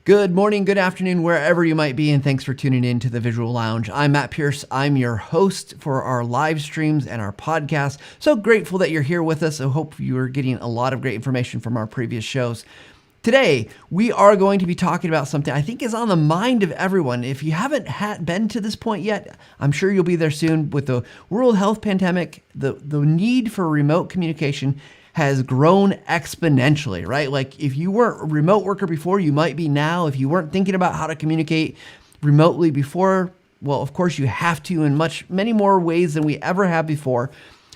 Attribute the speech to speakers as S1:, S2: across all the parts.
S1: Good morning, good afternoon, wherever you might be, and thanks for tuning in to the Visual Lounge. I'm Matt Pierce. I'm your host for our live streams and our podcast. So grateful that you're here with us. I hope you're getting a lot of great information from our previous shows. Today, we are going to be talking about something I think is on the mind of everyone. If you haven't been to this point yet, I'm sure you'll be there soon. With the world health pandemic, the need for remote communication has grown exponentially, right? Like if you weren't a remote worker before, you might be now. If you weren't thinking about how to communicate remotely before, well, of course you have to in many more ways than we ever have before.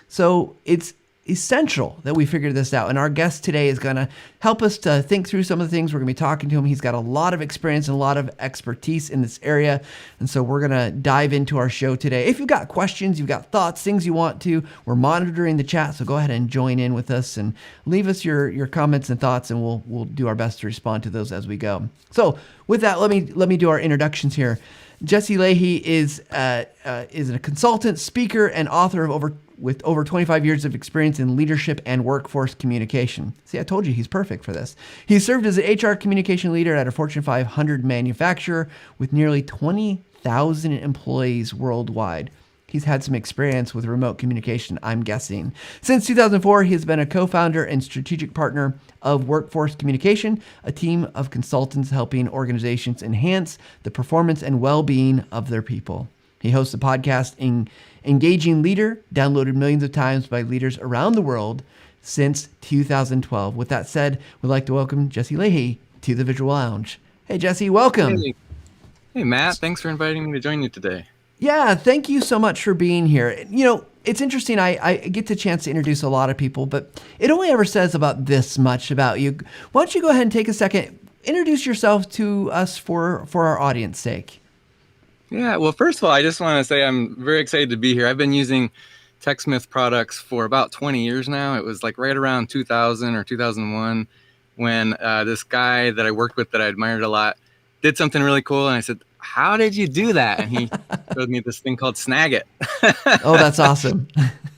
S1: So it's essential that we figure this out. And our guest today is going to help us to think through some of the things. We're going to be talking to him. He's got a lot of experience and a lot of expertise in this area. And so we're going to dive into our show today. If you've got questions, you've got thoughts, things you want to, we're monitoring the chat. So go ahead and join in with us and leave us your comments and thoughts, and we'll do our best to respond to those as we go. So with that, let me do our introductions here. Jesse Lahey is a consultant, speaker, and author of with over 25 years of experience in leadership and workforce communication. See, I told you he's perfect for this. He served as an HR communication leader at a Fortune 500 manufacturer with nearly 20,000 employees worldwide. He's had some experience with remote communication, I'm guessing. Since 2004, he has been a co-founder and strategic partner of Workforce Communication, a team of consultants helping organizations enhance the performance and well-being of their people. He hosts a podcast, Engaging Leader, downloaded millions of times by leaders around the world since 2012. With that said, we'd like to welcome Jesse Lahey to the Visual Lounge. Hey, Jesse, welcome.
S2: Hey, Matt. Thanks for inviting me to join you today.
S1: Yeah, thank you so much for being here. You know, it's interesting. I get the chance to introduce a lot of people, but it only ever says about this much about you. Why don't you go ahead and take a second, introduce yourself to us for our audience sake.
S2: Yeah, well, first of all, I just want to say I'm very excited to be here. I've been using TechSmith products for about 20 years now. It was like right around 2000 or 2001 when this guy that I worked with that I admired a lot did something really cool. And I said, how did you do that? And he showed me this thing called Snagit.
S1: Oh, that's awesome.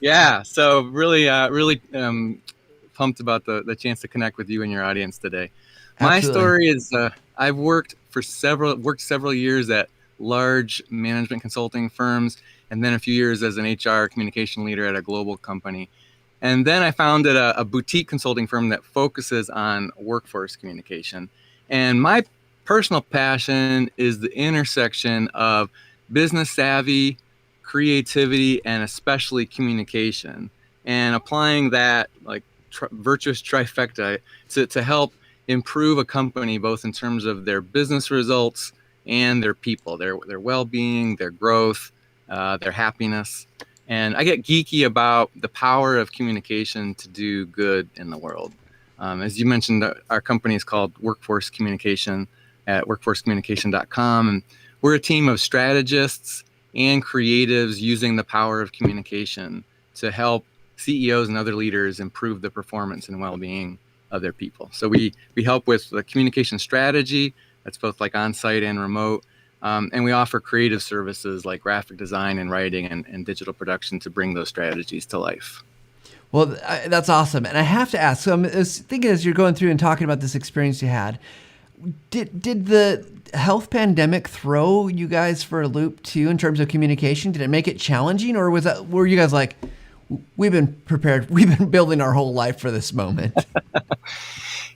S2: Yeah, so really pumped about the chance to connect with you and your audience today.
S1: Absolutely.
S2: My story is I've worked several years at large management consulting firms, and then a few years as an HR communication leader at a global company. And then I founded a boutique consulting firm that focuses on workforce communication. And my personal passion is the intersection of business savvy, creativity, and especially communication, and applying that like virtuous trifecta to help improve a company, both in terms of their business results and their people, their well-being, their growth, their happiness. And I get geeky about the power of communication to do good in the world. As you mentioned, our company is called Workforce Communication at workforcecommunication.com. And we're a team of strategists and creatives using the power of communication to help CEOs and other leaders improve the performance and well-being of their people. So we help with the communication strategy. That's both like on-site and remote. And we offer creative services like graphic design and writing and digital production to bring those strategies to life.
S1: Well, that's awesome. And I have to ask, so I was thinking as you're going through and talking about this experience you had, did the health pandemic throw you guys for a loop too in terms of communication? Did it make it challenging, or were you guys like, we've been prepared, we've been building our whole life for this moment?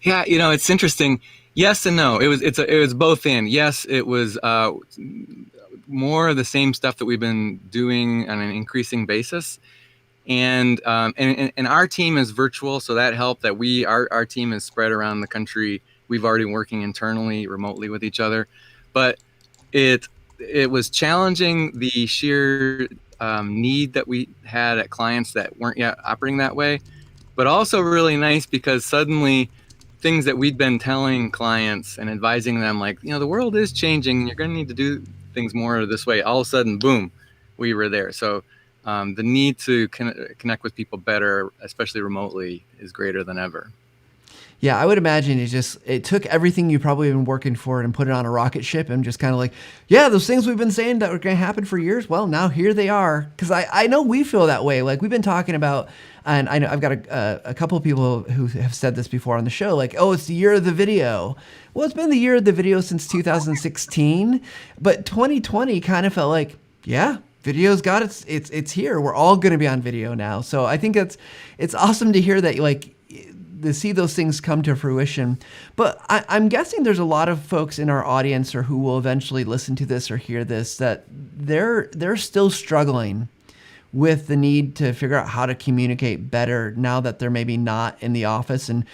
S2: Yeah, it's interesting. Yes and no. It was both in. Yes, it was more of the same stuff that we've been doing on an increasing basis, and our team is virtual, so that helped. That our team is spread around the country. We've already working internally, remotely with each other, but it was challenging, the sheer need that we had at clients that weren't yet operating that way, but also really nice because suddenly things that we'd been telling clients and advising them, like, the world is changing and you're going to need to do things more this way. All of a sudden, boom, we were there. So the need to connect with people better, especially remotely, is greater than ever.
S1: Yeah, I would imagine it took everything you've probably been working for and put it on a rocket ship and just kind of like, yeah, those things we've been saying that were going to happen for years. Well, now here they are. Because I know we feel that way. Like we've been talking about, and I know I've got a couple of people who have said this before on the show, like, oh, it's the year of the video. Well, it's been the year of the video since 2016, but 2020 kind of felt like, yeah, video's got it's here. We're all going to be on video now. So I think it's awesome to hear that, like, to see those things come to fruition. But I'm guessing there's a lot of folks in our audience or who will eventually listen to this or hear this that they're still struggling with the need to figure out how to communicate better now that they're maybe not in the office, and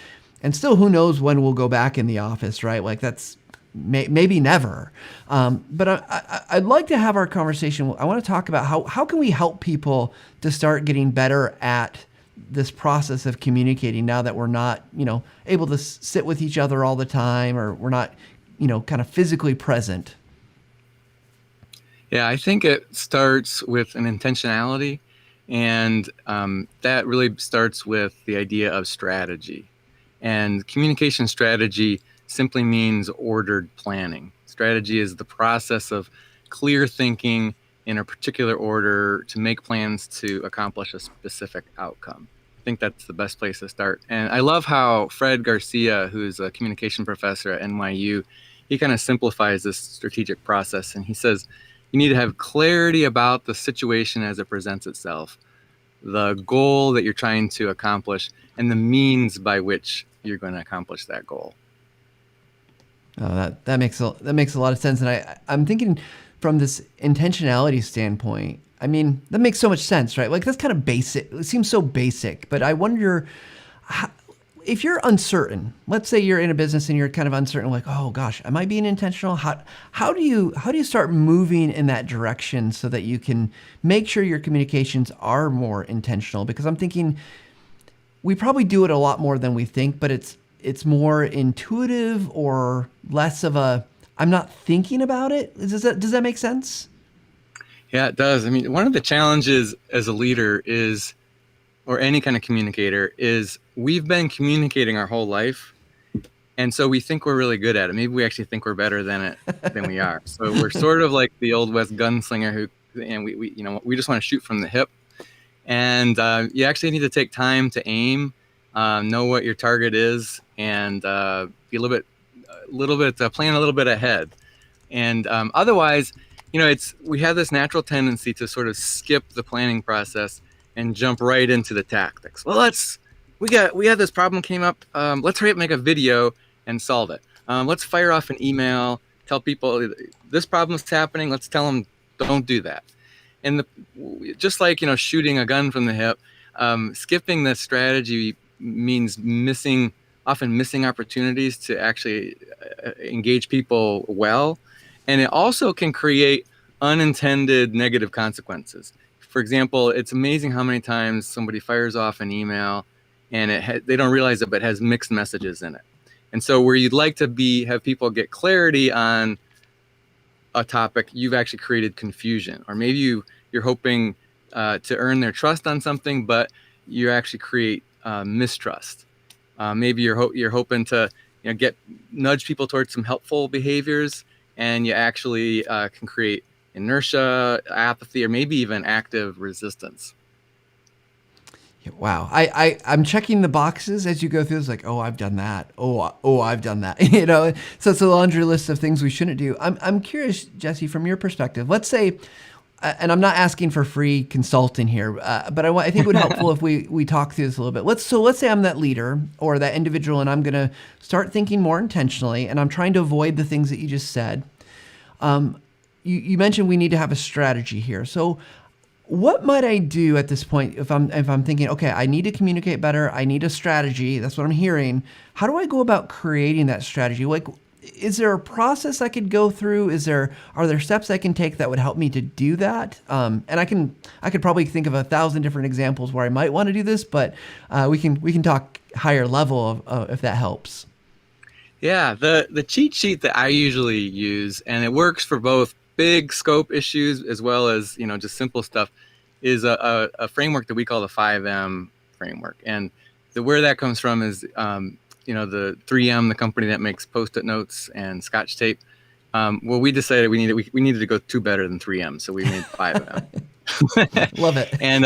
S1: still who knows when we'll go back in the office, right? Like that's maybe never. But I'd like to have our conversation. I want to talk about how can we help people to start getting better at this process of communicating now that we're not, able to sit with each other all the time, or we're not, kind of physically present.
S2: Yeah, I think it starts with an intentionality, and that really starts with the idea of strategy. And communication strategy simply means ordered planning. Strategy is the process of clear thinking in a particular order to make plans to accomplish a specific outcome. I think that's the best place to start. And I love how Fred Garcia, who's a communication professor at NYU, he kind of simplifies this strategic process. And he says, you need to have clarity about the situation as it presents itself, the goal that you're trying to accomplish, and the means by which you're going to accomplish that goal.
S1: Oh, that makes a lot of sense. And I'm thinking from this intentionality standpoint, I mean, that makes so much sense, right? Like that's kind of basic. It seems so basic, but I wonder if you're uncertain. Let's say you're in a business and you're kind of uncertain, like, oh gosh, am I being intentional? How do you start moving in that direction so that you can make sure your communications are more intentional? Because I'm thinking we probably do it a lot more than we think, but it's more intuitive or less of a I'm not thinking about it. Does that make sense?
S2: Yeah, it does. I mean, one of the challenges as a leader is, or any kind of communicator, is we've been communicating our whole life. And so we think we're really good at it. Maybe we actually think we're better than we are. So we're sort of like the old West gunslinger and we just want to shoot from the hip. And you actually need to take time to aim, know what your target is, and be a little bit plan a little bit ahead. And otherwise, we have this natural tendency to sort of skip the planning process and jump right into the tactics. Well, we had this problem came up. Let's hurry up, make a video and solve it. Let's fire off an email, tell people this problem is happening. Let's tell them don't do that. And just like shooting a gun from the hip, skipping the strategy means often missing opportunities to actually engage people well. And it also can create unintended negative consequences. For example, it's amazing how many times somebody fires off an email and they don't realize it, but it has mixed messages in it. And so where you'd like to have people get clarity on a topic, you've actually created confusion. Or maybe you're hoping to earn their trust on something, but you actually create mistrust. Maybe you're hoping to nudge people towards some helpful behaviors, and you actually can create inertia, apathy, or maybe even active resistance.
S1: Wow. I'm checking the boxes as you go through. It's like, oh, I've done that. Oh, I've done that. So it's a laundry list of things we shouldn't do. I'm curious, Jesse, from your perspective, let's say, and I'm not asking for free consulting here, but I think it would be helpful if we talk through this a little bit. Let's say I'm that leader or that individual, and I'm going to start thinking more intentionally, and I'm trying to avoid the things that you just said. You mentioned we need to have a strategy here. So what might I do at this point if I'm thinking, okay, I need to communicate better, I need a strategy, that's what I'm hearing. How do I go about creating that strategy? Like, is there a process I could go through? Are there steps I can take that would help me to do that? And I could probably think of 1,000 different examples where I might want to do this, but we can talk higher level if that helps.
S2: Yeah, the cheat sheet that I usually use, and it works for both big scope issues as well as just simple stuff, is a framework that we call the 5M framework. And where that comes from is the 3M, the company that makes Post-it notes and Scotch tape. Well, we decided we needed to go 2 better than 3M, so we made 5 of them.
S1: Love it.
S2: And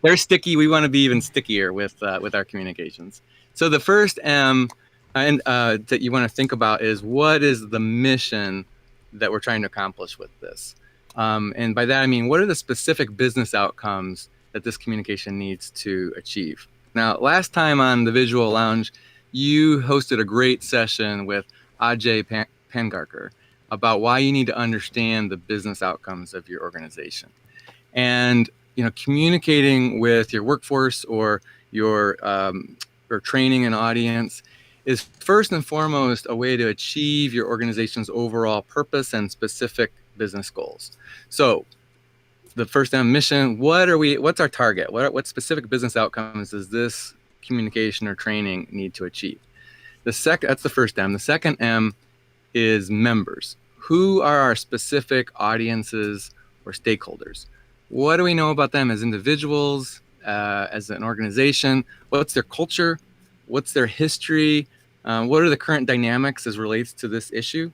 S2: they're sticky. We want to be even stickier with our communications. So the first M that you want to think about is, what is the mission that we're trying to accomplish with this? And by that I mean, what are the specific business outcomes that this communication needs to achieve? Now, last time on the Visual Lounge, you hosted a great session with Ajay Pangarkar about why you need to understand the business outcomes of your organization. And communicating with your workforce or your or training an audience is first and foremost a way to achieve your organization's overall purpose and specific business goals. So the first M, mission, what's our target? What specific business outcomes does this communication or training need to achieve? That's the first M. The second M is members. Who are our specific audiences or stakeholders? What do we know about them as individuals, as an organization? What's their culture? What's their history? What are the current dynamics as relates to this issue?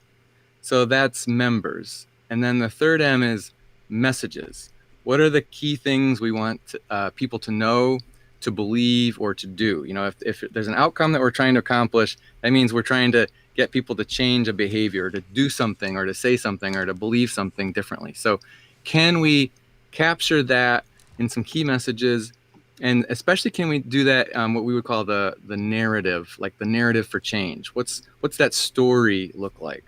S2: So that's members. And then the third M is messages. What are the key things we want people to know, to believe, or to do? If there's an outcome that we're trying to accomplish, that means we're trying to get people to change a behavior, to do something, or to say something, or to believe something differently. So can we capture that in some key messages? And especially, can we do that what we would call the narrative, like the narrative for change? What's that story look like?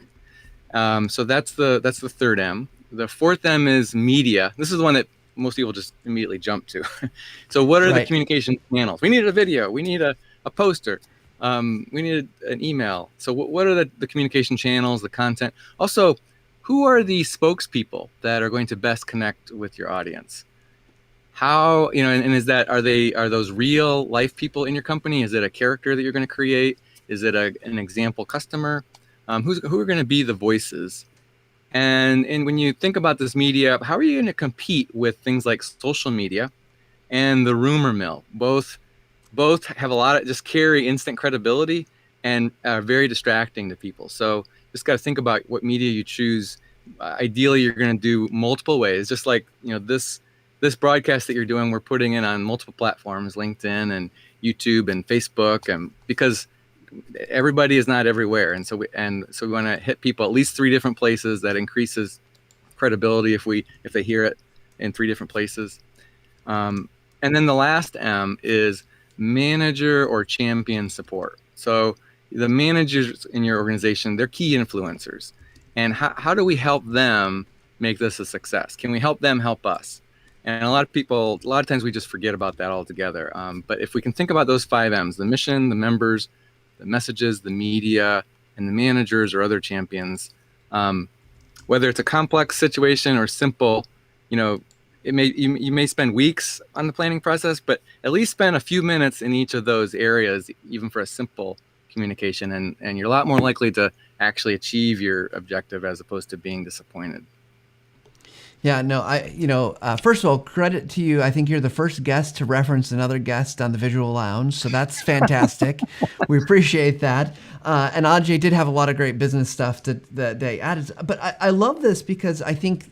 S2: So that's the third M. The fourth M is media. This is the one that most people just immediately jump to. So what are the communication channels? We need a video. We need a poster. We need an email. So what are the communication channels, the content? Also, who are the spokespeople that are going to best connect with your audience? How, and is that, are those real life people in your company? Is it a character that you're going to create? Is it an example customer? Who are going to be the voices? And when you think about this media, how are you going to compete with things like social media and the rumor mill? Both have a lot of, just carry instant credibility and are very distracting to people. So just got to think about what media you choose. Ideally, you're going to do multiple ways. Just like, this broadcast that you're doing, we're putting it on multiple platforms, LinkedIn and YouTube and Facebook, and because everybody is not everywhere. And so we want to hit people at least 3 different places. That increases credibility if they hear it in 3 different places. And then the last M is manager or champion support. So the managers in your organization, they're key influencers. And how do we help them make this a success? Can we help them help us? And a lot of times we just forget about that altogether. But if we can think about those 5 M's, the mission, the members, the messages, the media, and the managers or other champions, whether it's a complex situation or simple, you may spend weeks on the planning process, but at least spend a few minutes in each of those areas, even for a simple communication, and you're a lot more likely to actually achieve your objective as opposed to being disappointed.
S1: Yeah, no, first of all, credit to you. I think you're the first guest to reference another guest on the Visual Lounge, so that's fantastic. We appreciate that. And Ajay did have a lot of great business stuff that they added. But I love this because I think,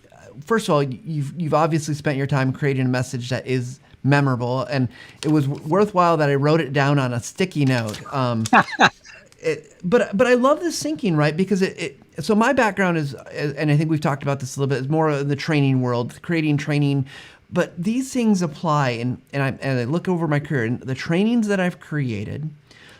S1: first of all, you've obviously spent your time creating a message that is memorable, and it was worthwhile that I wrote it down on a sticky note. But I love this thinking, right? Because so my background is, and I think we've talked about this a little bit, is more in the training world, creating training. But these things apply, and I look over my career, and the trainings that I've created,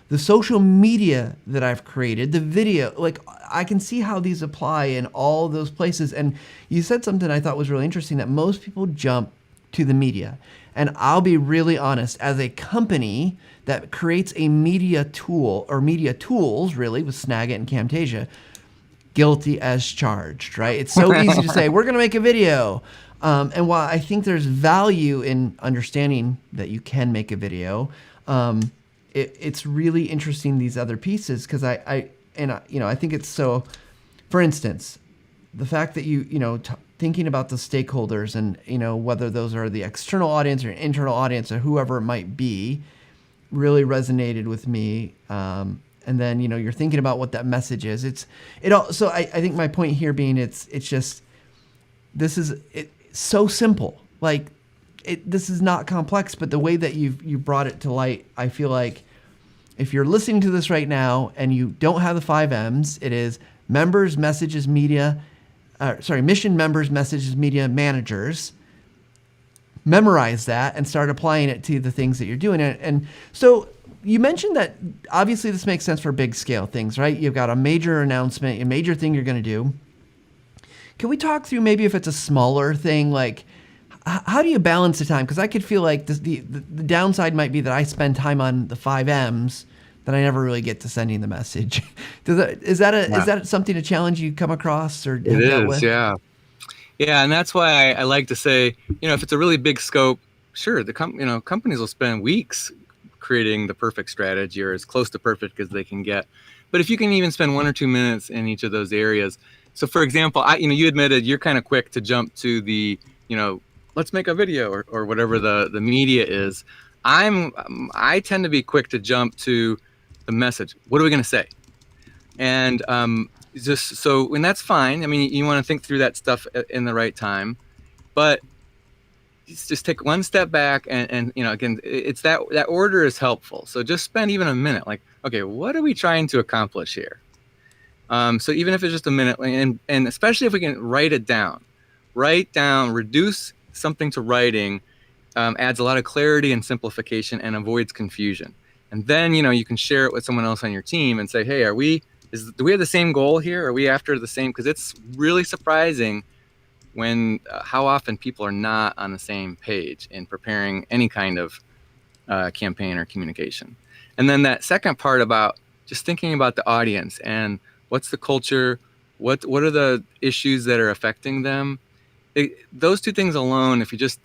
S1: the social media that I've created, the video, like I can see how these apply in all those places. And you said something I thought was really interesting, that most people jump to the media. And I'll be really honest, as a company that creates a media tool, or media tools really, with Snagit and Camtasia, guilty as charged, right? It's so easy to say, we're going to make a video. And while I think there's value in understanding that you can make a video, it's really interesting, these other pieces, because I think it's so, for instance, the fact that thinking about the stakeholders and, whether those are the external audience or internal audience or whoever it might be, really resonated with me. And then, you're thinking about what that message is. So I think my point here being it's just, it's so simple. Like this is not complex, but the way that you brought it to light, I feel like if you're listening to this right now and you don't have the 5 M's, it is members, messages, media, mission, members, messages, media, managers. Memorize that and start applying it to the things that you're doing. And so you mentioned that obviously this makes sense for big scale things, right? You've got a major announcement, a major thing you're going to do. Can we talk through maybe if it's a smaller thing, like how do you balance the time? Because I could feel like the downside might be that I spend time on the 5 M's that I never really get to sending the message. Is that something, a challenge you come across or have dealt with?
S2: Yeah. Yeah, and that's why I like to say, if it's a really big scope, sure, companies will spend weeks creating the perfect strategy or as close to perfect as they can get. But if you can even spend 1 or 2 minutes in each of those areas. So for example, you admitted you're kind of quick to jump to the, let's make a video or whatever the media is. I tend to be quick to jump to the message. What are we going to say? And and that's fine. I mean, you want to think through that stuff in the right time, but just take one step back and again, it's that order is helpful. So just spend even a minute, like, okay, what are we trying to accomplish here? So even if it's just a minute, and especially if we can write down, reduce something to writing, adds a lot of clarity and simplification and avoids confusion. And then, you can share it with someone else on your team and say, hey, do we have the same goal here? Are we after the same? Because it's really surprising when how often people are not on the same page in preparing any kind of campaign or communication. And then that second part about just thinking about the audience and what's the culture, what are the issues that are affecting them. Those two things alone, if you just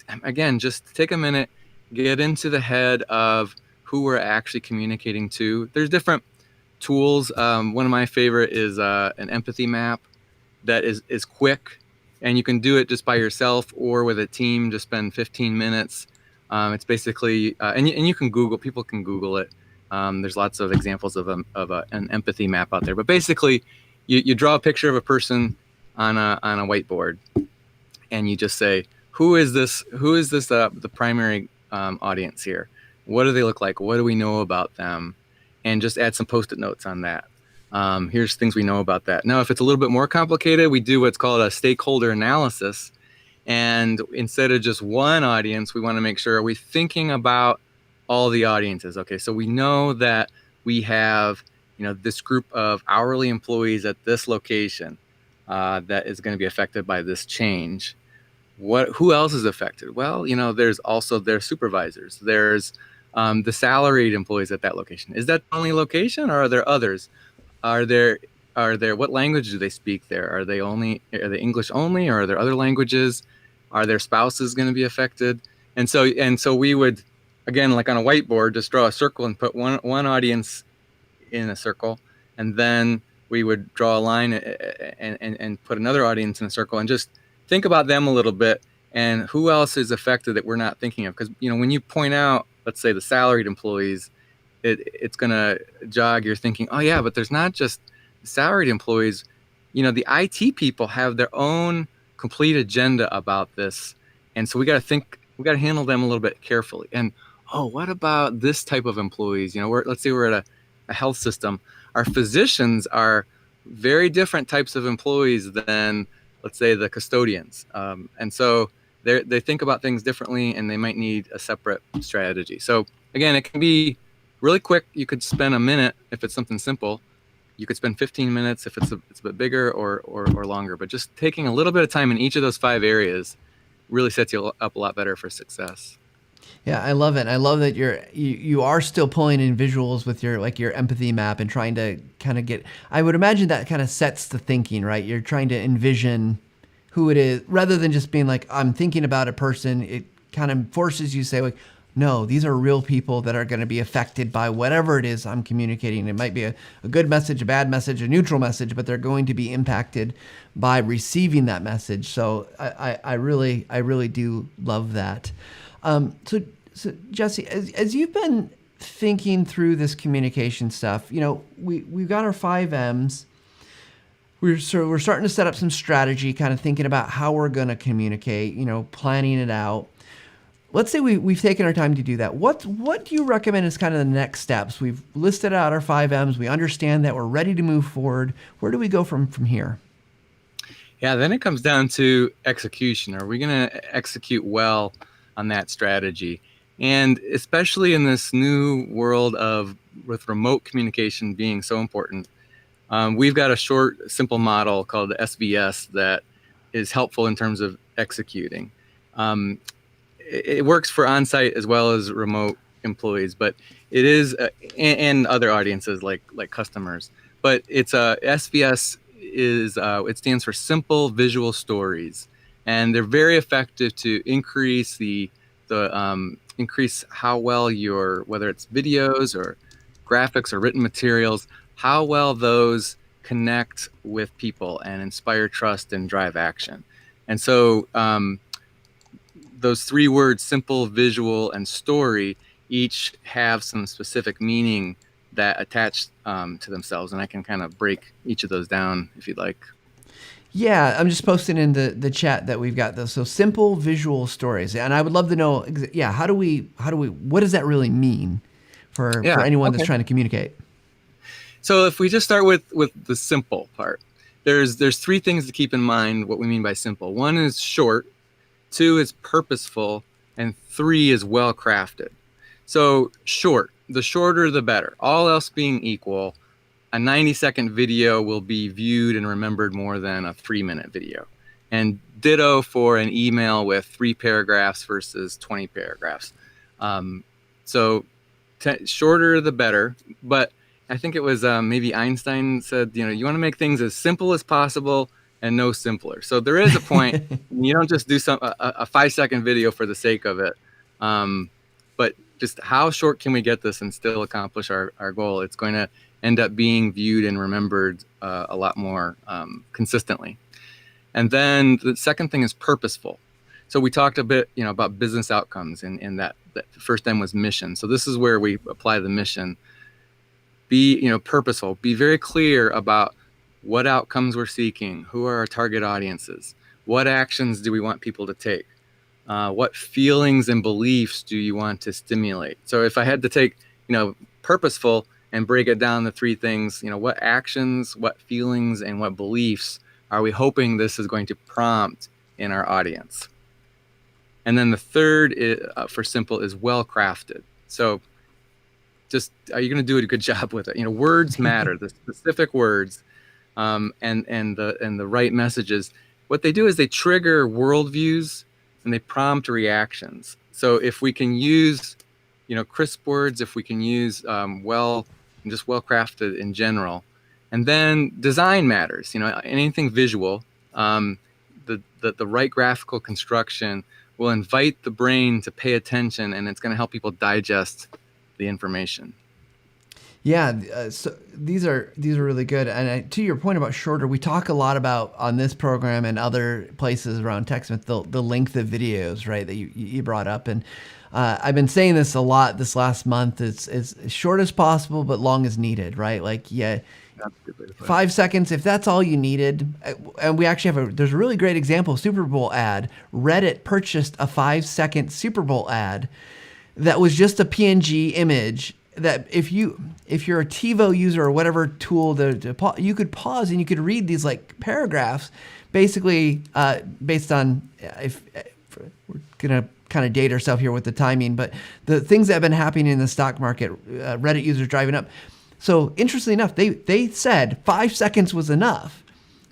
S2: take a minute, get into the head of who we're actually communicating to. There's different tools. One of my favorite is an empathy map that is quick, and you can do it just by yourself or with a team. Just spend 15 minutes. It's basically, and you can people can Google it. There's lots of examples of an empathy map out there. But basically, you draw a picture of a person on a whiteboard, and you just say, who is this? The primary audience here? What do they look like? What do we know about them? And just add some Post-it notes on that. Here's things we know about that. Now, if it's a little bit more complicated, we do what's called a stakeholder analysis. And instead of just one audience, we want to make sure, are we thinking about all the audiences? Okay, so we know that we have, this group of hourly employees at this location that is going to be affected by this change. Who else is affected? Well, there's also their supervisors. There's the salaried employees at that location. Is that the only location, or are there others? Are there what language do they speak there? Are they English only, or are there other languages? Are their spouses going to be affected? And so we would, again, like on a whiteboard, just draw a circle and put one audience in a circle, and then we would draw a line and put another audience in a circle, and just think about them a little bit and who else is affected that we're not thinking of. Because when you point out, let's say, the salaried employees, it's going to jog your thinking. Oh yeah, but there's not just salaried employees. The IT people have their own complete agenda about this, and so we got to handle them a little bit carefully. And what about this type of employees? Let's say we're at a health system. Our physicians are very different types of employees than, let's say, the custodians, and so they think about things differently, and they might need a separate strategy. So again, it can be really quick. You could spend a minute if it's something simple. You could spend 15 minutes if it's a bit bigger or longer. But just taking a little bit of time in each of those 5 areas really sets you up a lot better for success.
S1: Yeah, I love it. I love that you are still pulling in visuals with your empathy map and trying to kind of get. I would imagine that kind of sets the thinking, right? You're trying to envision who it is rather than just being like, I'm thinking about a person. It kind of forces you to say, like, no, these are real people that are going to be affected by whatever it is I'm communicating. It might be a good message, a bad message, a neutral message, but they're going to be impacted by receiving that message. So I really do love that. So Jesse, as you've been thinking through this communication stuff, we've got our 5 M's. We're starting to set up some strategy, kind of thinking about how we're going to communicate, planning it out. Let's say we've taken our time to do that. What do you recommend is kind of the next steps? We've listed out our 5 M's. We understand that we're ready to move forward. Where do we go from here?
S2: Yeah, then it comes down to execution. Are we going to execute well on that strategy? And especially in this new world with remote communication being so important, we've got a short, simple model called the SVS that is helpful in terms of executing. It works for on-site as well as remote employees, but it is and other audiences like customers. But it's SVS is it stands for simple visual stories, and they're very effective to increase increase how well whether it's videos or graphics or written materials, how well those connect with people and inspire trust and drive action. And so those 3 words, simple, visual, and story, each have some specific meaning that attach to themselves. And I can kind of break each of those down if you'd like.
S1: Yeah, I'm just posting in the chat that we've got those. So simple visual stories. And I would love to know, what does that really mean for anyone that's trying to communicate?
S2: So if we just start with the simple part, there's 3 things to keep in mind what we mean by simple. 1 is short, 2 is purposeful, and 3 is well crafted. So short, the shorter the better. All else being equal, a 90-second video will be viewed and remembered more than a 3-minute video. And ditto for an email with 3 paragraphs versus 20 paragraphs. Shorter the better, but I think it was maybe Einstein said, you want to make things as simple as possible and no simpler. So there is a point. You don't just do a 5-second video for the sake of it. But just how short can we get this and still accomplish our goal? It's going to end up being viewed and remembered a lot more consistently. And then the second thing is purposeful. So we talked a bit, about business outcomes, and that first M was mission. So this is where we apply the mission. Be, purposeful. Be very clear about what outcomes we're seeking, who are our target audiences, what actions do we want people to take, what feelings and beliefs do you want to stimulate. So if I had to take, purposeful and break it down to 3 things, what actions, what feelings, and what beliefs are we hoping this is going to prompt in our audience? And then the third for simple is well crafted. So just, are you going to do a good job with it? Words matter, the specific words, and the right messages. What they do is they trigger worldviews and they prompt reactions. So if we can use, crisp words, if we can use well crafted in general, and then design matters. Anything visual, the right graphical construction will invite the brain to pay attention, and it's going to help people digest the information.
S1: Yeah, so these are really good. And to your point about shorter, we talk a lot about on this program and other places around TechSmith, the length of videos, right, that you brought up. And I've been saying this a lot this last month. It's as short as possible, but long as needed, right? Like, 5 seconds, if that's all you needed. And we actually there's a really great example, Super Bowl ad. Reddit purchased a 5-second Super Bowl ad that was just a PNG image that if you're a TiVo user or whatever tool you could pause and you could read these like paragraphs, basically based on we're gonna kind of date ourselves here with the timing, but the things that have been happening in the stock market, Reddit users driving up. So interestingly enough, they said 5 seconds was enough,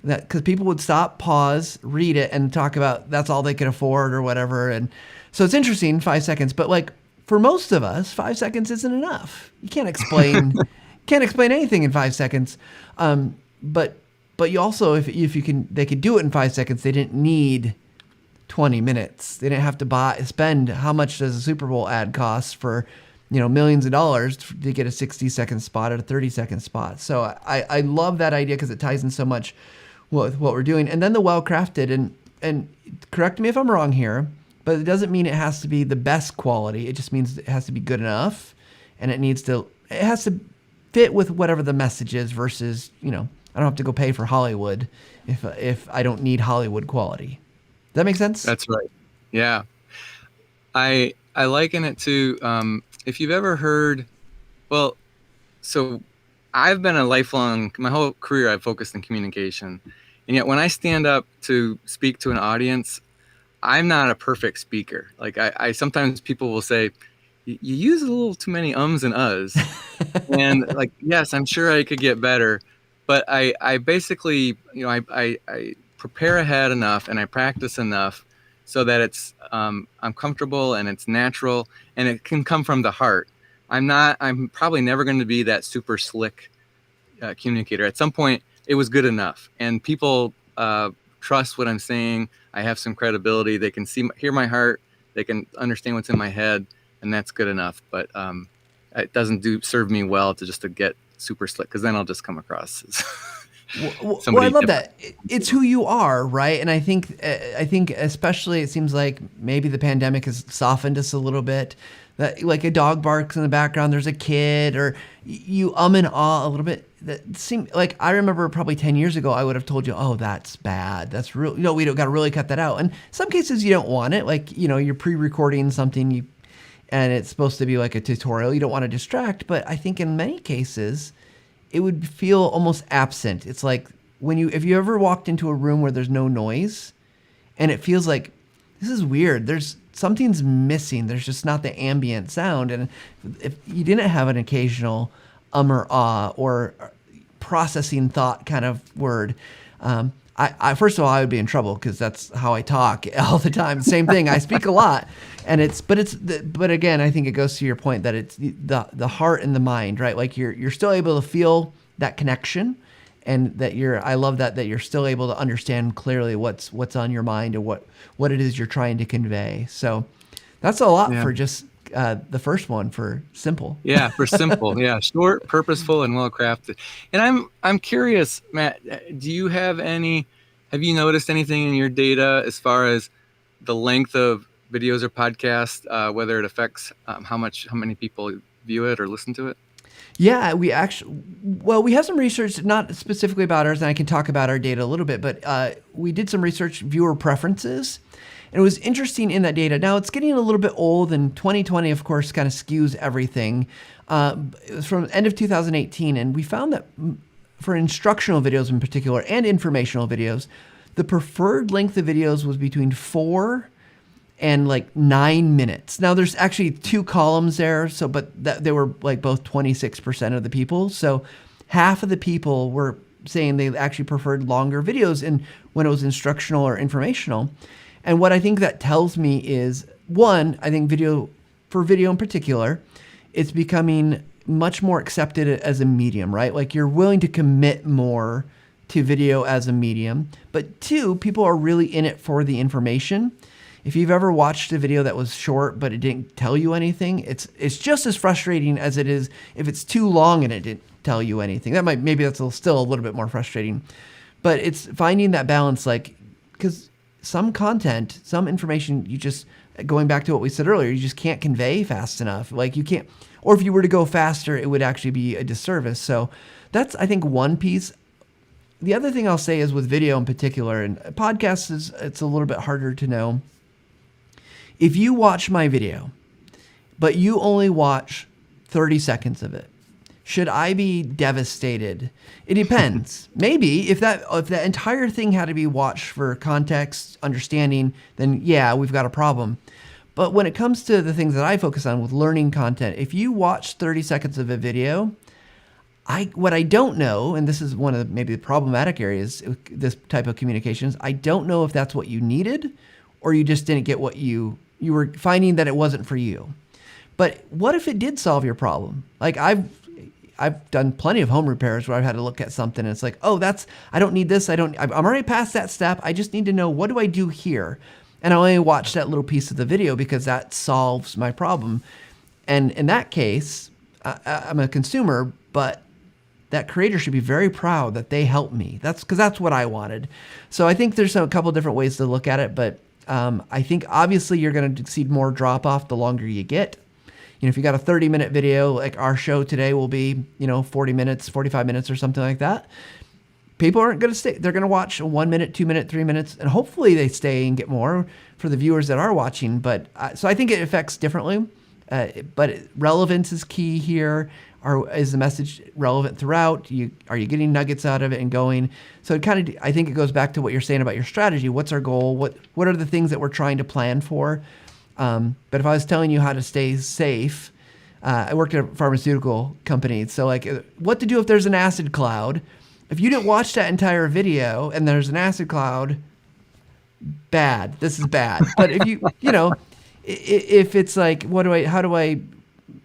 S1: that because people would stop, pause, read it, and talk about that's all they could afford or whatever. And so it's interesting, 5 seconds, but like for most of us, 5 seconds isn't enough. You can't explain anything in 5 seconds. But you also, if you can, they could do it in 5 seconds. They didn't need 20 minutes. They didn't have to spend how much does a Super Bowl ad cost for millions of dollars to get a 60-second spot at a 30-second spot. So I love that idea because it ties in so much with what we're doing. And then the well-crafted, and correct me if I'm wrong here, but it doesn't mean it has to be the best quality. It just means it has to be good enough and it has to fit with whatever the message is versus, I don't have to go pay for Hollywood if I don't need Hollywood quality. Does that make sense?
S2: That's right. Yeah. I liken it to, if you've ever heard, well, so I've been my whole career, I've focused on communication. And yet when I stand up to speak to an audience, I'm not a perfect speaker. Like I sometimes people will say, you use a little too many ums and uhs. And like, yes, I'm sure I could get better. But I basically, I prepare ahead enough and I practice enough so that I'm comfortable and it's natural and it can come from the heart. I'm probably never going to be that super slick communicator. At some point, it was good enough, and people trust what I'm saying. I have some credibility. They can hear my heart. They can understand what's in my head, and that's good enough. But it doesn't serve me well to get super slick, because then I'll just come across as
S1: well, I love that. It's who you are, right? And I think especially it seems like maybe the pandemic has softened us a little bit. That like a dog barks in the background, there's a kid, or you and ah a little bit. That seemed like I remember probably 10 years ago, I would have told you, oh, that's bad. That's real. We don't got to really cut that out. And some cases you don't want it. Like, you're pre-recording something and it's supposed to be like a tutorial. You don't want to distract. But I think in many cases, it would feel almost absent. It's like if you ever walked into a room where there's no noise and it feels like this is weird. Something's missing. There's just not the ambient sound. And if you didn't have an occasional or ah or processing thought kind of word, I first of all, I would be in trouble because that's how I talk all the time. Same thing. I speak a lot, but again, I think it goes to your point that it's the heart and the mind, right? Like you're still able to feel that connection, and that I love that you're still able to understand clearly what's on your mind and what it is you're trying to convey. So that's a lot for just the first one, for simple.
S2: Yeah, for simple. Yeah, short, purposeful, and well crafted. And I'm curious, Matt. Do you have you noticed anything in your data as far as the length of videos or podcasts, whether it affects how many people view it or listen to it?
S1: Yeah, we have some research, not specifically about ours, and I can talk about our data a little bit, but we did some research, viewer preferences, and it was interesting in that data. Now, it's getting a little bit old, and 2020, of course, kind of skews everything. It was from end of 2018, and we found that for instructional videos in particular, and informational videos, the preferred length of videos was between 4 and like 9 minutes. Now there's actually 2 columns there, but they were like both 26% of the people. So half of the people were saying they actually preferred longer videos when it was instructional or informational. And what I think that tells me is, one, I think video in particular, it's becoming much more accepted as a medium, right? Like you're willing to commit more to video as a medium. But 2, people are really in it for the information. If you've ever watched a video that was short but it didn't tell you anything, it's just as frustrating as it is if it's too long and it didn't tell you anything. Maybe that's still a little bit more frustrating. But it's finding that balance, like, because some content, some information, going back to what we said earlier, you just can't convey fast enough. Like you can't, or if you were to go faster, it would actually be a disservice. So that's, I think, one piece. The other thing I'll say is with video in particular, and podcasts it's a little bit harder to know. If you watch my video, but you only watch 30 seconds of it, should I be devastated? It depends. Maybe if that entire thing had to be watched for context, understanding, then yeah, we've got a problem. But when it comes to the things that I focus on with learning content, if you watch 30 seconds of a video, what I don't know, and this is one of maybe the problematic areas with this type of communications, I don't know if that's what you needed or you just didn't get what you were finding that it wasn't for you. But what if it did solve your problem? Like I've done plenty of home repairs where I've had to look at something and it's like, oh, I don't need this. I'm already past that step. I just need to know, what do I do here? And I only watch that little piece of the video because that solves my problem. And in that case, I'm a consumer, but that creator should be very proud that they helped me. That's what I wanted. So I think there's a couple different ways to look at it, but I think obviously you're going to see more drop off the longer you get. if you got a 30-minute video, like our show today will be, 40 minutes, 45 minutes or something like that. People aren't going to stay. They're going to watch 1 minute, 2 minute, 3 minutes, and hopefully they stay and get more for the viewers that are watching. But so I think it affects differently. But relevance is key here. Is the message relevant throughout? Are you getting nuggets out of it and going? So I think it goes back to what you're saying about your strategy. What's our goal? What are the things that we're trying to plan for? But if I was telling you how to stay safe, I worked at a pharmaceutical company. So like what to do if there's an acid cloud. If you didn't watch that entire video and there's an acid cloud, bad. This is bad. But if if it's like, how do I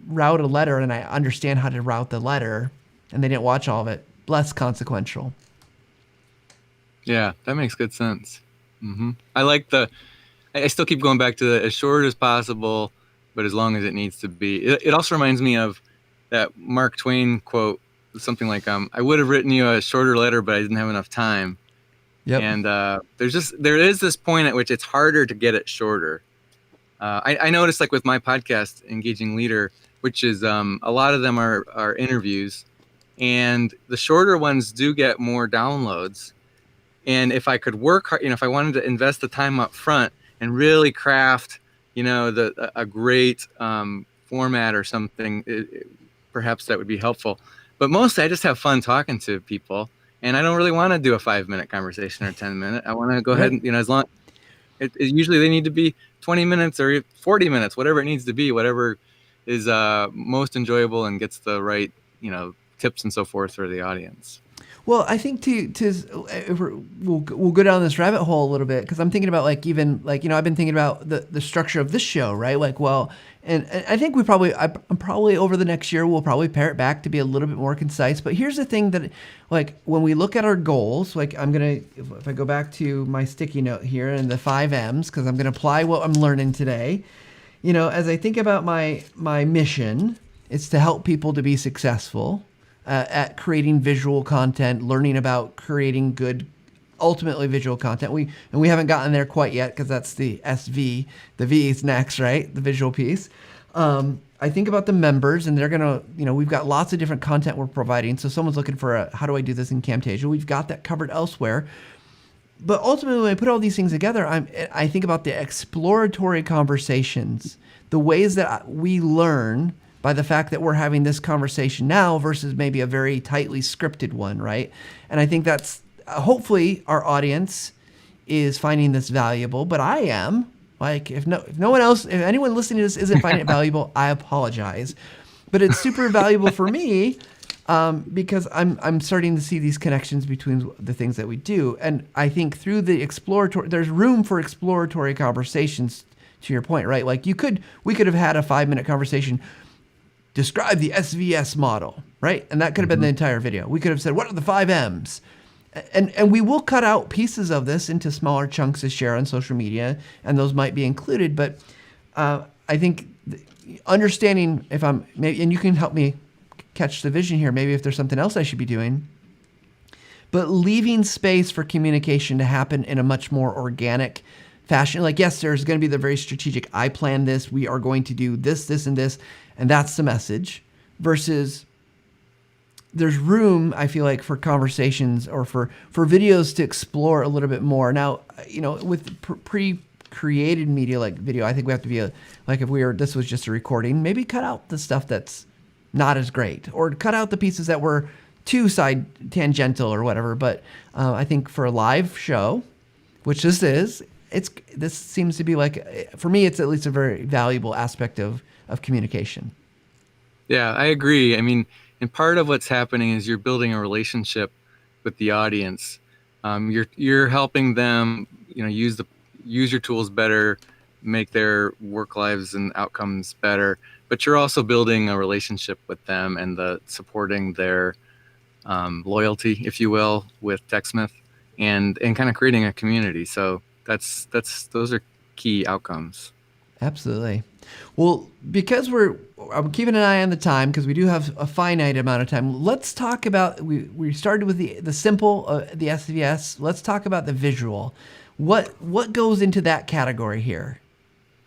S1: route a letter and I understand how to route the letter and they didn't watch all of it, less consequential.
S2: Yeah, that makes good sense. I like I still keep going back to the as short as possible, but as long as it needs to be. It also reminds me of that Mark Twain quote, something like, I would have written you a shorter letter, but I didn't have enough time. Yep. And there is this point at which it's harder to get it shorter. I noticed, like with my podcast, Engaging Leader, which is a lot of them are interviews, and the shorter ones do get more downloads. And if I could work hard, if I wanted to invest the time up front and really craft, a great format or something, perhaps that would be helpful. But mostly I just have fun talking to people, and I don't really want to do a 5-minute conversation or 10-minute. I want to go ahead and, as long, usually they need to be 20 minutes or 40 minutes, whatever it needs to be, whatever is most enjoyable and gets the right, tips and so forth for the audience.
S1: Well, I think we'll go down this rabbit hole a little bit, because I'm thinking about I've been thinking about the structure of this show, right? And I think I'm probably over the next year, we'll probably pare it back to be a little bit more concise. But here's the thing that, when we look at our goals, if I go back to my sticky note here and the 5 M's, because I'm going to apply what I'm learning today, as I think about my mission, it's to help people to be successful at creating visual content, learning about creating good, ultimately visual content. We haven't gotten there quite yet, because that's the SV. The V is next, right? The visual piece. I think about the members, and they're gonna, we've got lots of different content we're providing. So someone's looking for how do I do this in Camtasia? We've got that covered elsewhere. But ultimately, when I put all these things together, I think about the exploratory conversations, the ways that we learn by the fact that we're having this conversation now versus maybe a very tightly scripted one, right? And I think that's hopefully our audience is finding this valuable, but I am. If anyone listening to this isn't finding it valuable, I apologize. But it's super valuable for me because I'm starting to see these connections between the things that we do. And I think through the there's room for exploratory conversations, to your point, right? We could have had a 5-minute conversation, describe the SVS model, right? And that could have been the entire video. We could have said, what are the 5 M's? And we will cut out pieces of this into smaller chunks to share on social media, and those might be included. But I think understanding and you can help me catch the vision here, maybe if there's something else I should be doing, but leaving space for communication to happen in a much more organic fashion. Yes, there's going to be the very strategic, I planned this, we are going to do this, this, and this, and that's the message, versus there's room, I feel like, for conversations or for videos to explore a little bit more. Now, with pre-created media like video, I think we have to be if this was just a recording, maybe cut out the stuff that's not as great, or cut out the pieces that were too side tangential or whatever. But I think for a live show, which this is, this seems to be for me, it's at least a very valuable aspect of communication.
S2: Yeah, I agree. I mean, and part of what's happening is you're building a relationship with the audience. You're helping them, use your tools better, make their work lives and outcomes better. But you're also building a relationship with them and supporting their loyalty, if you will, with TechSmith, and kind of creating a community. So those are key outcomes.
S1: Absolutely. Well, because I'm keeping an eye on the time, because we do have a finite amount of time. Let's talk about, we started with the simple, the SVS. Let's talk about the visual. What goes into that category here?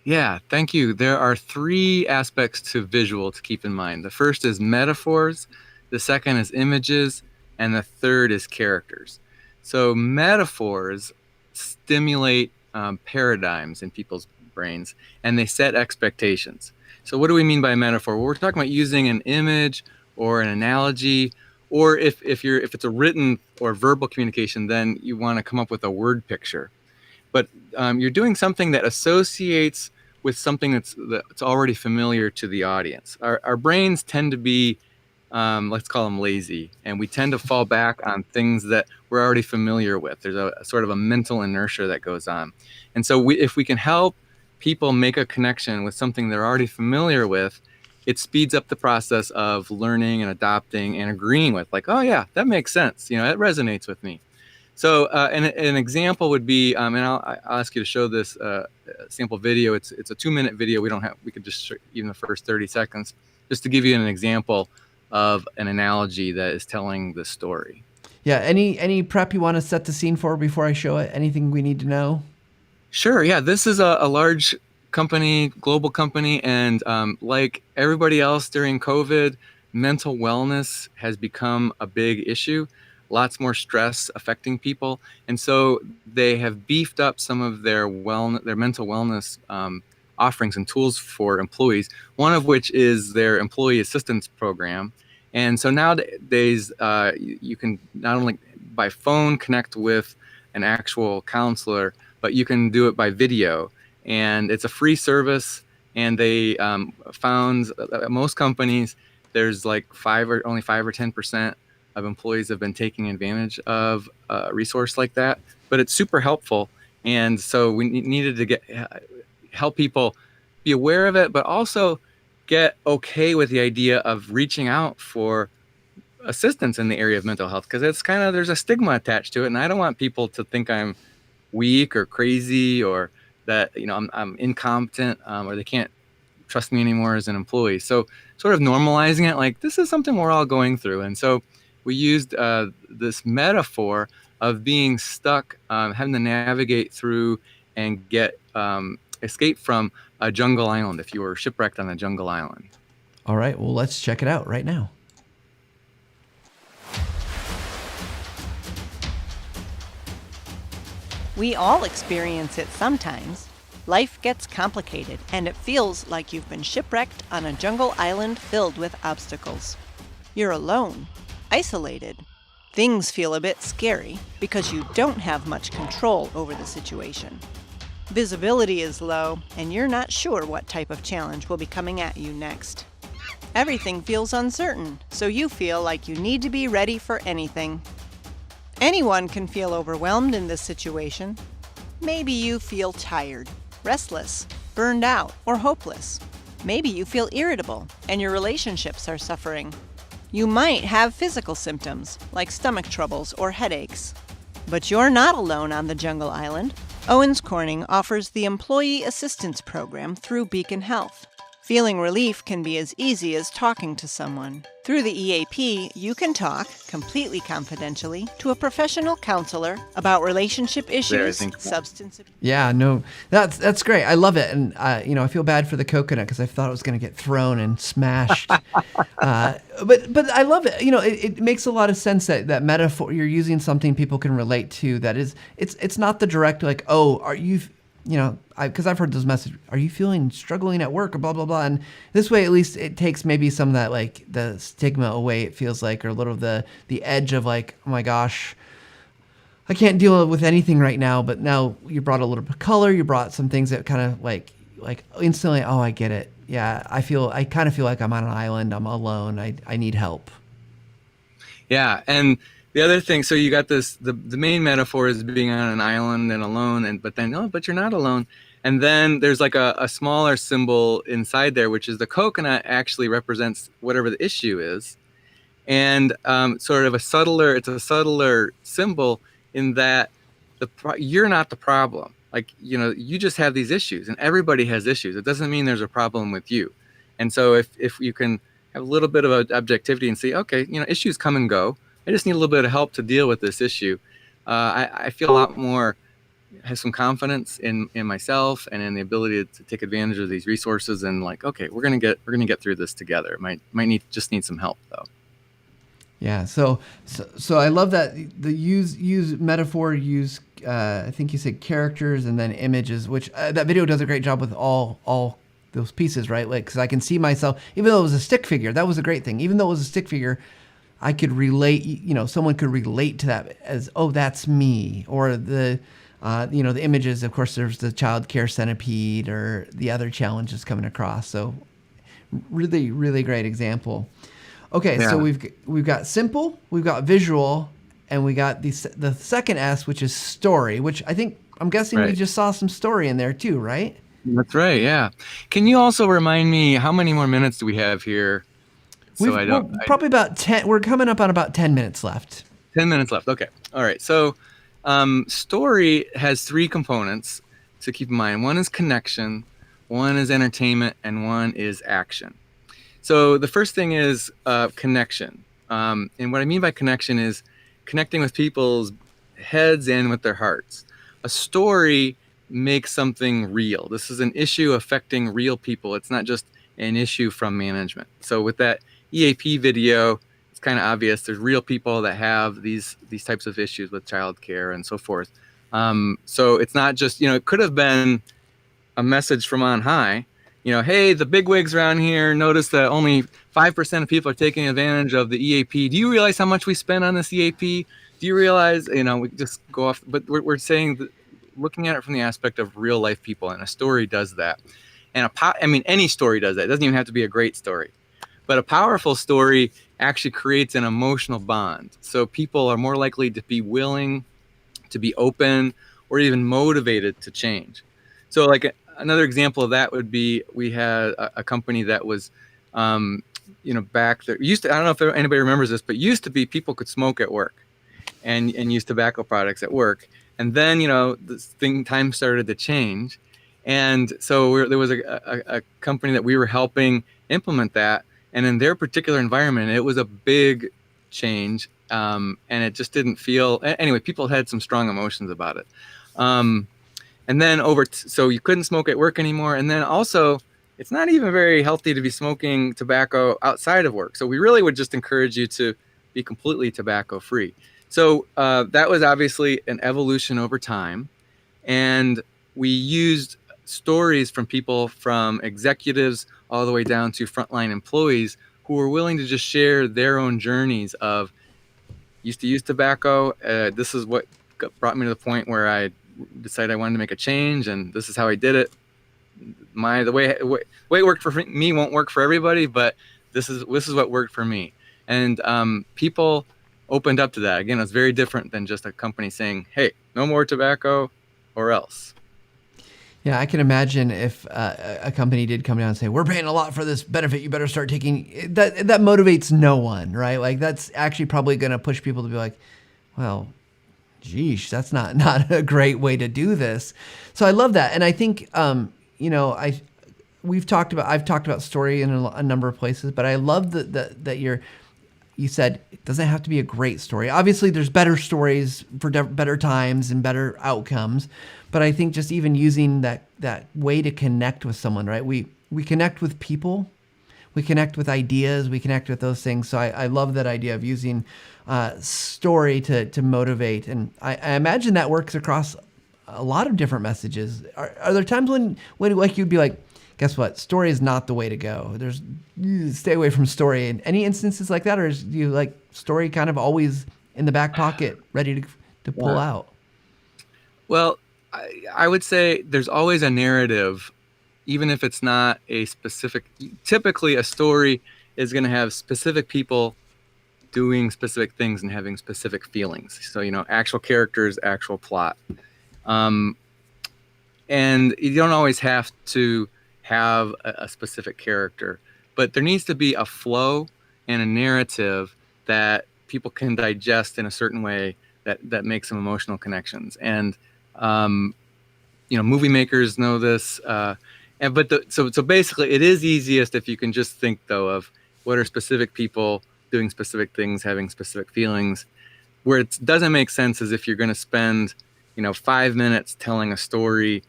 S2: Yeah, thank you. There are three aspects to visual to keep in mind. The first is metaphors, the second is images, and the third is characters. So metaphors stimulate paradigms in people's brains, and they set expectations. So what do we mean by metaphor? Well, we're talking about using an image or an analogy, or if it's a written or verbal communication, then you want to come up with a word picture. But you're doing something that associates with something that's already familiar to the audience. Our brains tend to be, let's call them lazy, and we tend to fall back on things that we're already familiar with. There's a sort of a mental inertia that goes on. And so if we can help people make a connection with something they're already familiar with, it speeds up the process of learning and adopting and agreeing with, like, oh yeah, that makes sense. It resonates with me. So an example would be, and I'll ask you to show this sample video. It's a 2-minute video. We could just show even the first 30 seconds, just to give you an example of an analogy that is telling the story.
S1: Yeah. Any prep you want to set the scene for before I show it? Anything we need to know?
S2: Sure. Yeah, this is a large company, global company, and like everybody else during COVID, mental wellness has become a big issue. Lots more stress affecting people, and so they have beefed up some of their mental wellness offerings and tools for employees. One of which is their employee assistance program, and so nowadays you can not only by phone connect with an actual counselor, but you can do it by video, and it's a free service. And they found that most companies, there's like only 5 or 10% of employees have been taking advantage of a resource like that, but it's super helpful. And so we needed to help people be aware of it, but also get okay with the idea of reaching out for assistance in the area of mental health, because there's a stigma attached to it, and I don't want people to think I'm weak or crazy, or that I'm incompetent, or they can't trust me anymore as an employee. So sort of normalizing it, like this is something we're all going through. And so we used this metaphor of being stuck, having to navigate through and get escape from a jungle island, if you were shipwrecked on a jungle island.
S1: All right. Well, let's check it out right now.
S3: We all experience it sometimes. Life gets complicated, and it feels like you've been shipwrecked on a jungle island filled with obstacles. You're alone, isolated. Things feel a bit scary because you don't have much control over the situation. Visibility is low, and you're not sure what type of challenge will be coming at you next. Everything feels uncertain, so you feel like you need to be ready for anything. Anyone can feel overwhelmed in this situation. Maybe you feel tired, restless, burned out, or hopeless. Maybe you feel irritable and your relationships are suffering. You might have physical symptoms like stomach troubles or headaches. But you're not alone on the jungle island. Owens Corning offers the Employee Assistance Program through Beacon Health. Feeling relief can be as easy as talking to someone. Through the EAP, you can talk, completely confidentially, to a professional counselor about relationship issues, substance abuse.
S1: Yeah, no, that's great. I love it. And, I feel bad for the coconut because I thought it was going to get thrown and smashed. But I love it. It makes a lot of sense that metaphor, you're using something people can relate to. That is, it's not the direct, like, oh, are you... because I've heard those messages, are you struggling at work or blah, blah, blah. And this way, at least it takes maybe some of that, like the stigma away, it feels like, or a little of the edge of like, oh my gosh, I can't deal with anything right now. But now you brought a little bit of color. You brought some things that kind of like instantly, oh, I get it. Yeah. I kind of feel like I'm on an island. I'm alone. I need help.
S2: Yeah. And the other thing, so you got this, the main metaphor is being on an island and alone, but you're not alone. And then there's like a smaller symbol inside there, which is the coconut actually represents whatever the issue is. And sort of it's a subtler symbol in that you're not the problem. Like, you just have these issues, and everybody has issues. It doesn't mean there's a problem with you. And so if you can have a little bit of objectivity and see, okay, issues come and go. I just need a little bit of help to deal with this issue. I feel a lot more have some confidence in myself and in the ability to take advantage of these resources, and like, okay, we're gonna get through this together. Might need some help though.
S1: Yeah. So I love that the use metaphor, use I think you said characters and then images, which that video does a great job with all those pieces, right? Like, because I can see myself, even though it was a stick figure, that was a great thing. Even though it was a stick figure, I could relate. Someone could relate to that as, oh, that's me, or the. The images, of course, there's the child care centipede or the other challenges coming across. So really, really great example. Okay,
S2: Yeah.
S1: so we've got simple, we've got visual, and we got the second S, which is story, which I'm guessing we
S2: Right.
S1: just saw some story in there too, right?
S2: That's right. Yeah. Can you also remind me how many more minutes do we have here? So
S1: We're probably about 10. We're coming up on about 10 minutes left.
S2: 10 minutes left. Okay. All right. So story has 3 components to keep in mind. One is connection, one is entertainment, and one is action. So the first thing is connection. And what I mean by connection is connecting with people's heads and with their hearts. A story makes something real. This is an issue affecting real people. It's not just an issue from management. So with that EAP video, it's kind of obvious there's real people that have these types of issues with childcare and so forth. So it's not just, it could have been a message from on high, hey, the bigwigs around here notice that only 5% of people are taking advantage of the EAP. Do you realize how much we spend on this EAP? Do you realize, we just go off, but we're saying that, looking at it from the aspect of real life people, and a story does that. And any story does that. It doesn't even have to be a great story, but a powerful story actually creates an emotional bond. So people are more likely to be willing, to be open, or even motivated to change. So like another example of that would be, we had a company that was, back there. I don't know if anybody remembers this, but used to be people could smoke at work and use tobacco products at work. And then, time started to change. And so there was a company that we were helping implement that. And in their particular environment, it was a big change. And it just didn't feel, anyway, people had some strong emotions about it. And then so you couldn't smoke at work anymore. And then also, it's not even very healthy to be smoking tobacco outside of work. So we really would just encourage you to be completely tobacco free. So that was obviously an evolution over time. And we used stories from people, from executives all the way down to frontline employees, who were willing to just share their own journeys of, used to use tobacco. This is what brought me to the point where I decided I wanted to make a change, and this is how I did it. The way it worked for me won't work for everybody, but this is what worked for me. And people opened up to that. Again, it's very different than just a company saying, hey, no more tobacco or else.
S1: Yeah, I can imagine if a company did come down and say, we're paying a lot for this benefit, you better start taking that. That motivates no one, right? Like, that's actually probably going to push people to be like, well, geesh, that's not a great way to do this. So I love that. And I think, I've talked about story in a number of places, but I love that you said it doesn't have to be a great story. Obviously, there's better stories for better times and better outcomes. But I think just even using that way to connect with someone, right? We connect with people, we connect with ideas, we connect with those things. So I love that idea of using story to motivate. And I imagine that works across a lot of different messages. Are there times when like you'd be like, guess what? Story is not the way to go. Stay away from story. And any instances like that, or is you like story kind of always in the back pocket, ready to pull out?
S2: Well, I would say there's always a narrative, even if it's not a specific. Typically, a story is going to have specific people doing specific things and having specific feelings. So, actual characters, actual plot. And you don't always have to have a specific character, but there needs to be a flow and a narrative that people can digest in a certain way that makes some emotional connections. And movie makers know this. So basically, it is easiest if you can just think, though, of what are specific people doing specific things, having specific feelings. Where it doesn't make sense is if you're going to spend 5 minutes telling a story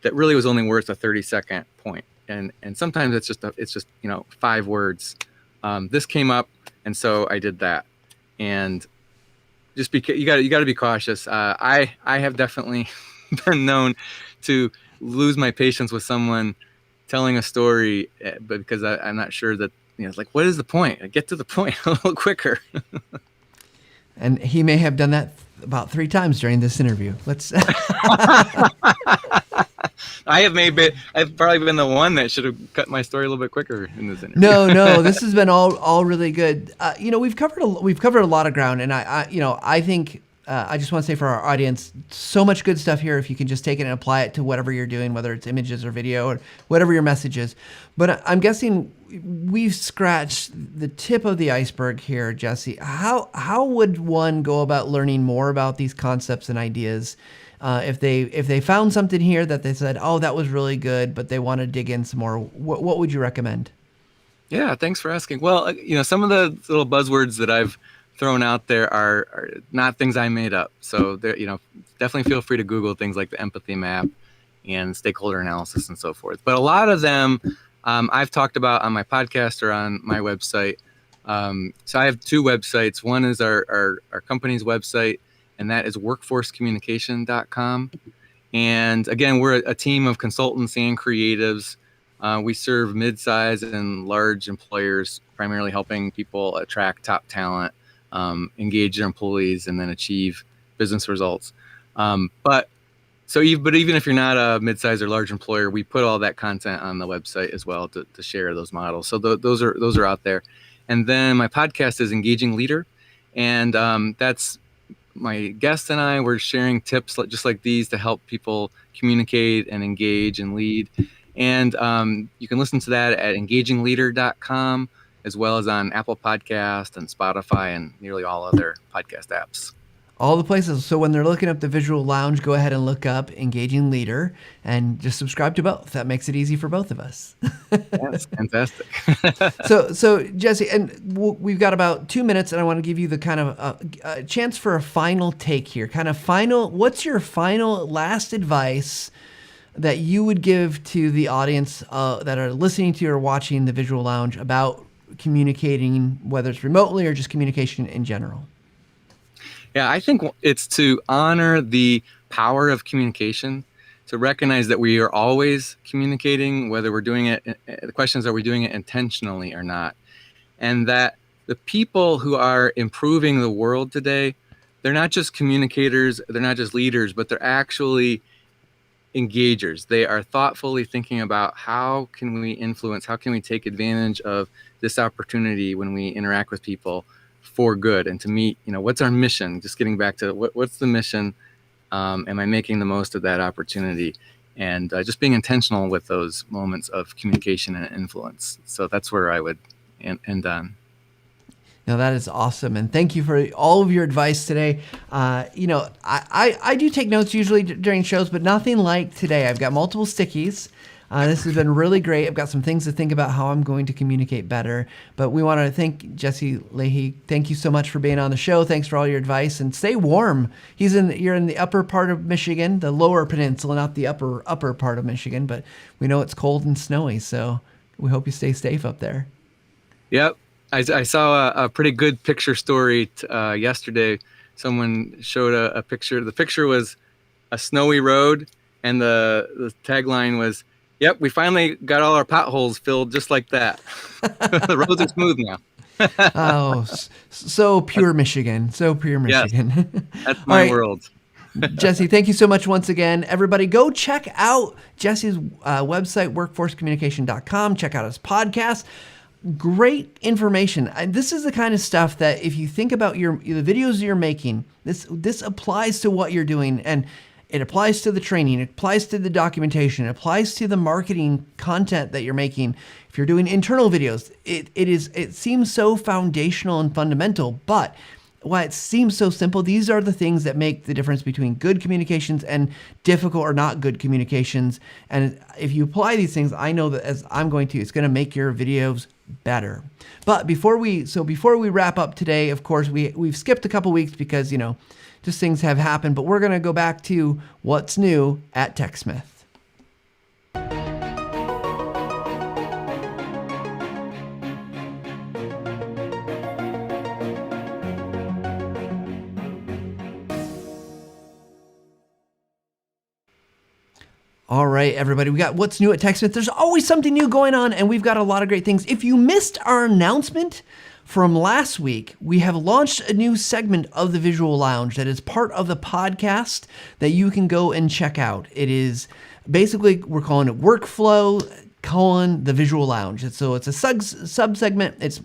S2: that really was only worth a 30-second point. And sometimes it's just 5 words. This came up, and so I did that. And just because you got to be cautious. I have definitely been known to lose my patience with someone telling a story, but because I'm not sure that, it's like, what is the point? Get to the point a little quicker.
S1: And he may have done that about 3 times during this interview. Let's.
S2: I've probably been the one that should have cut my story a little bit quicker in this interview.
S1: No, this has been all really good. We've covered a lot of ground, and I think I just want to say for our audience, so much good stuff here. If you can just take it and apply it to whatever you're doing, whether it's images or video or whatever your message is. But I'm guessing we've scratched the tip of the iceberg here, Jesse. How would one go about learning more about these concepts and ideas? If they found something here that they said, oh, that was really good, but they want to dig in some more, what would you recommend?
S2: Yeah, thanks for asking. Well, some of the little buzzwords that I've thrown out there are not things I made up. So definitely feel free to Google things like the empathy map and stakeholder analysis and so forth. But a lot of them I've talked about on my podcast or on my website. So I have 2 websites. One is our company's website, and that is workforcecommunication.com. And again, we're a team of consultants and creatives. We serve mid-size and large employers, primarily helping people attract top talent, engage their employees, and then achieve business results. But even if you're not a mid-size or large employer, we put all that content on the website as well to share those models. So those are out there. And then my podcast is Engaging Leader, and that's my guest and I were sharing tips just like these to help people communicate and engage and lead. And you can listen to that at engagingleader.com, as well as on Apple Podcast and Spotify and nearly all other podcast apps.
S1: All the places. So when they're looking up the Visual Lounge, go ahead and look up Engaging Leader and just subscribe to both. That makes it easy for both of us.
S2: That's fantastic.
S1: So Jesse, and we've got about 2 minutes, and I want to give you the kind of a chance for a final take here. What's your final last advice that you would give to the audience that are listening to or watching the Visual Lounge about communicating, whether it's remotely or just communication in general?
S2: Yeah, I think it's to honor the power of communication, to recognize that we are always communicating, whether we're doing it. The question is, are we doing it intentionally or not? And that the people who are improving the world today, they're not just communicators, they're not just leaders, but they're actually engagers. They are thoughtfully thinking about how can we influence, how can we take advantage of this opportunity when we interact with people for good, and to meet, what's our mission? Just getting back to what's the mission? Am I making the most of that opportunity? And just being intentional with those moments of communication and influence. So that's where I would end on.
S1: No, that is awesome. And thank you for all of your advice today. I do take notes usually during shows, but nothing like today. I've got multiple stickies. This has been really great. I've got some things to think about how I'm going to communicate better. But we want to thank Jesse Lahey. Thank you so much for being on the show. Thanks for all your advice. And stay warm. You're in the upper part of Michigan, the lower peninsula, not the upper part of Michigan. But we know it's cold and snowy, so we hope you stay safe up there.
S2: Yep. I saw a pretty good picture story yesterday. Someone showed a picture. The picture was a snowy road, and the tagline was, "Yep, we finally got all our potholes filled just like that." The roads are smooth now.
S1: Oh, so pure Michigan. So pure Michigan.
S2: Yes, that's my world.
S1: Jesse, thank you so much once again. Everybody, go check out Jesse's website, workforcecommunication.com. Check out his podcast. Great information. This is the kind of stuff that if you think about the videos you're making, this applies to what you're doing, and it applies to the training, it applies to the documentation, it applies to the marketing content that you're making. If you're doing internal videos, it seems so foundational and fundamental, but why it seems so simple. These are the things that make the difference between good communications and difficult or not good communications. And if you apply these things, I know that as I'm going to, it's going to make your videos better. But before we wrap up today, of course, we've skipped a couple weeks because, just things have happened, but we're going to go back to what's new at TechSmith. All right, everybody, we got what's new at TechSmith. There's always something new going on, and we've got a lot of great things. If you missed our announcement from last week, we have launched a new segment of the Visual Lounge that is part of the podcast that you can go and check out. It is basically, we're calling it Workflow, the Visual Lounge. So it's a sub-segment. It's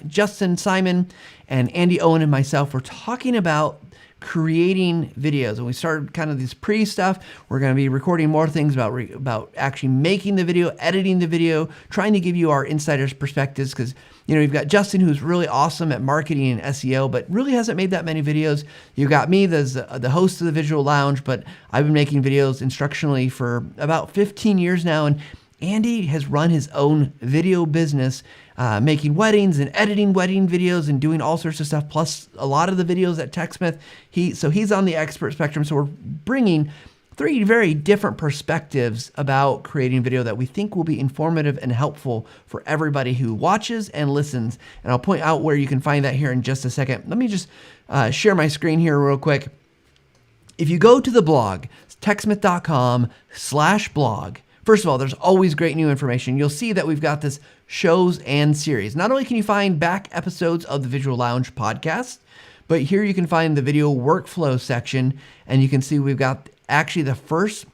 S1: Justin, Simon, and Andy Owen and myself. We're talking about creating videos, and we started kind of this pre-stuff. We're going to be recording more things about actually making the video, editing the video, trying to give you our insider's perspectives, because you've got Justin, who's really awesome at marketing and SEO, but really hasn't made that many videos. You've got me, the host of the Visual Lounge, but I've been making videos instructionally for about 15 years now, and Andy has run his own video business, making weddings and editing wedding videos and doing all sorts of stuff, plus a lot of the videos at TechSmith. He's on the expert spectrum. So we're bringing 3 very different perspectives about creating video that we think will be informative and helpful for everybody who watches and listens. And I'll point out where you can find that here in just a second. Let me just share my screen here real quick. If you go to the blog, techsmith.com/blog, first of all, there's always great new information. You'll see that we've got this shows and series. Not only can you find back episodes of the Visual Lounge podcast, but here you can find the video workflow section, and you can see we've got actually the first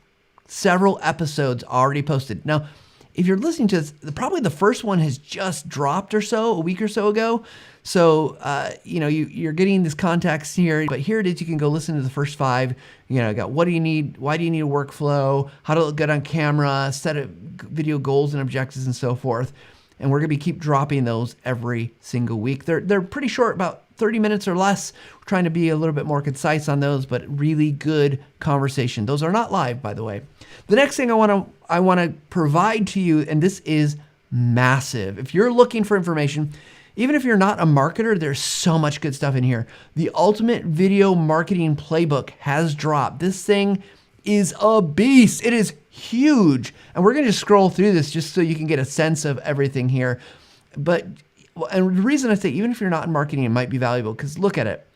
S1: several episodes already posted. Now, if you're listening to this, probably the first one has just dropped a week or so ago. So, you're getting this context here, but here it is. You can go listen to the first 5. Got what do you need? Why do you need a workflow? How to look good on camera, set of video goals and objectives, and so forth. And we're going to keep dropping those every single week. They're pretty short, about 30 minutes or less. We're trying to be a little bit more concise on those, but really good conversation. Those are not live, by the way. The next thing I want to provide to you, and this is massive. If you're looking for information, even if you're not a marketer, there's so much good stuff in here. The Ultimate Video Marketing Playbook has dropped. This thing is a beast. It is huge. And we're going to just scroll through this just so you can get a sense of everything here. And the reason I say, even if you're not in marketing, it might be valuable, because look at it.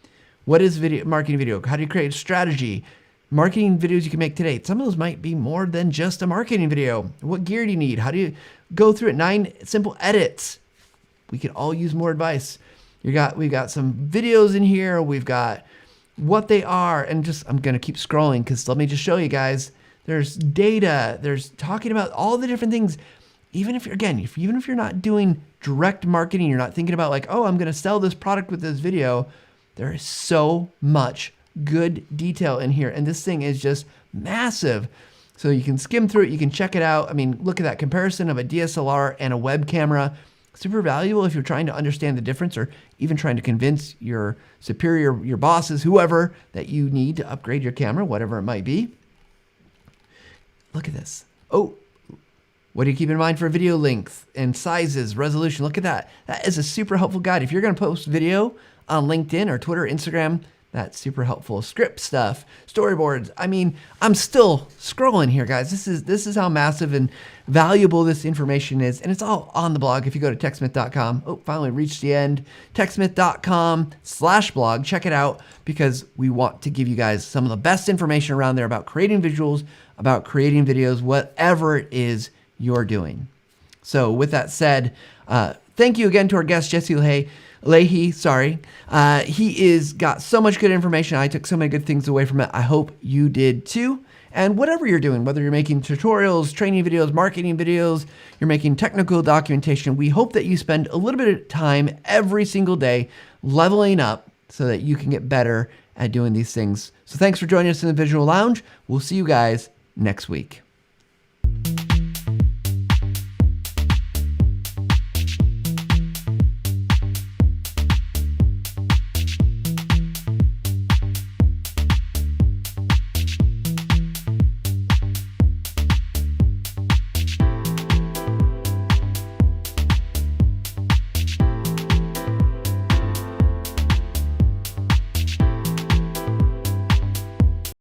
S1: What is marketing video? How do you create a strategy? Marketing videos you can make today. Some of those might be more than just a marketing video. What gear do you need? How do you go through it? 9 simple edits. We could all use more advice. We've got some videos in here. We've got what they are, and I'm going to keep scrolling because let me just show you guys. There's data. There's talking about all the different things. Even if you're not doing direct marketing, you're not thinking about I'm going to sell this product with this video. There is so much good detail in here, and this thing is just massive. So you can skim through it. You can check it out. I mean, look at that comparison of a DSLR and a web camera. Super valuable if you're trying to understand the difference, or even trying to convince your superior, your bosses, whoever, that you need to upgrade your camera, whatever it might be. Look at this. Oh, what do you keep in mind for video length and sizes, resolution? Look at that. That is a super helpful guide. If you're going to post video on LinkedIn or Twitter, Instagram, that's super helpful. Script stuff, storyboards. I mean, I'm still scrolling here, guys. This is how massive and valuable this information is. And it's all on the blog. If you go to techsmith.com, finally reached the end, techsmith.com/blog. Check it out, because we want to give you guys some of the best information around there about creating visuals, about creating videos, whatever it is you're doing. So with that said, thank you again to our guest, Jesse Lahey. He is got so much good information. I took so many good things away from it. I hope you did too. And whatever you're doing, whether you're making tutorials, training videos, marketing videos, you're making technical documentation, we hope that you spend a little bit of time every single day leveling up so that you can get better at doing these things. So thanks for joining us in the Visual Lounge. We'll see you guys next week.